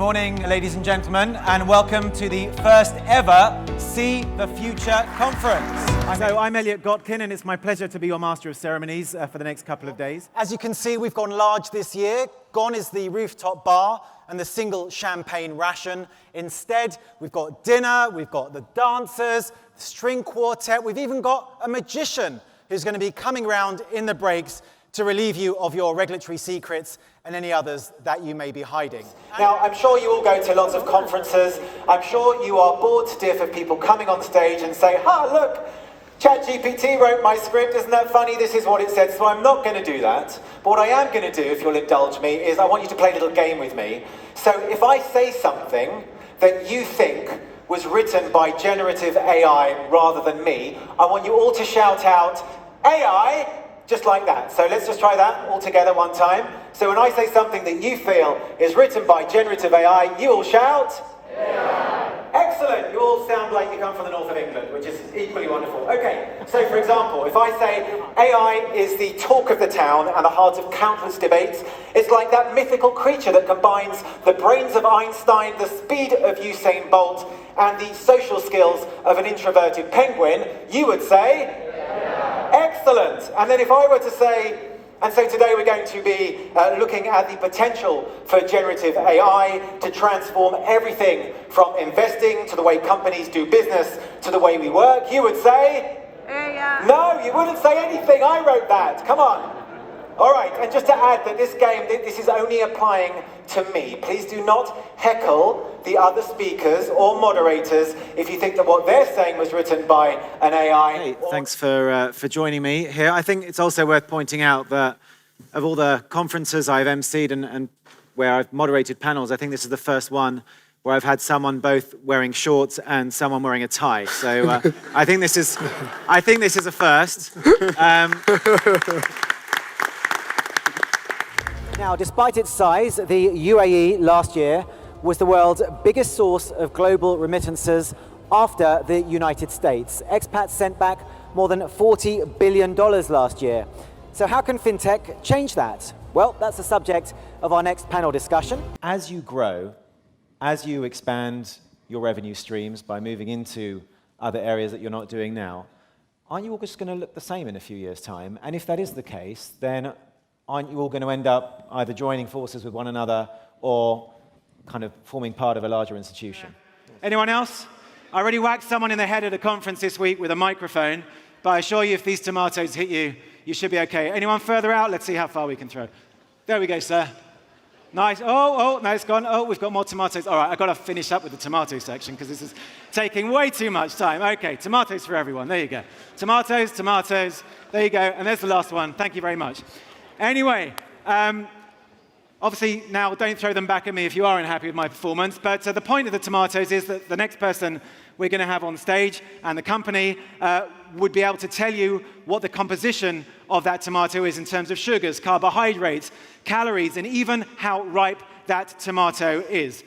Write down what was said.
morning, ladies and gentlemen, and welcome to the first ever See the Future conference. So I'm Elliott Gotkine, and it's my pleasure to be your master of ceremonies for the next couple of days. As you can see, we've gone large this year. Gone is the rooftop bar and the single champagne ration. Instead, we've got dinner, we've got the dancers, the string quartet, we've even got a magician who's going to be coming round in the breaks to relieve you of your regulatory secrets and any others that you may be hiding. Now, I'm sure you all go to lots of conferences. I'm sure you are bored to death of people coming on stage and say, look, ChatGPT wrote my script, isn't that funny? This is what it said, so I'm not going to do that. But what I am going to do, if you'll indulge me, is I want you to play a little game with me. So if I say something that you think was written by generative AI rather than me, I want you all to shout out, AI, just like that. So let's just try that all together one time. So when I say something that you feel is written by generative AI, you all shout, AI. Excellent. You all sound like you come from the north of England, which is equally wonderful. Okay, so for example, if I say AI is the talk of the town and the heart of countless debates, it's like that mythical creature that combines the brains of Einstein, the speed of Usain Bolt, and the social skills of an introverted penguin, you would say, excellent. And then if I were to say, and so today we're going to be looking at the potential for generative AI to transform everything from investing to the way companies do business to the way we work, you would say? AI. No, you wouldn't say anything. I wrote that. Come on. All right, and just to add that this game, this is only applying to me. Please do not heckle the other speakers or moderators if you think that what they're saying was written by an AI. Hey, thanks for joining me here. I think it's also worth pointing out that of all the conferences I've emceed and where I've moderated panels, I think this is the first one where I've had someone both wearing shorts and someone wearing a tie. So I think this is a first. Now, despite its size, the UAE last year was the world's biggest source of global remittances after the United States. Expats sent back more than $40 billion last year. So how can fintech change that? Well, that's the subject of our next panel discussion. As you grow, as you expand your revenue streams by moving into other areas that you're not doing now, aren't you all just going to look the same in a few years' time? And if that is the case, then aren't you all going to end up either joining forces with one another or kind of forming part of a larger institution? Anyone else? I already whacked someone in the head at a conference this week with a microphone, but I assure you if these tomatoes hit you, you should be okay. Anyone further out? Let's see how far we can throw. There we go, sir. Nice. Oh, no, it's gone. Oh, we've got more tomatoes. All right, I've got to finish up with the tomato section because this is taking way too much time. Okay, tomatoes for everyone. There you go. Tomatoes, tomatoes. There you go. And there's the last one. Thank you very much. Anyway, obviously now don't throw them back at me if you are unhappy with my performance, but the point of the tomatoes is that the next person we're going to have on stage and the company would be able to tell you what the composition of that tomato is in terms of sugars, carbohydrates, calories, and even how ripe that tomato is.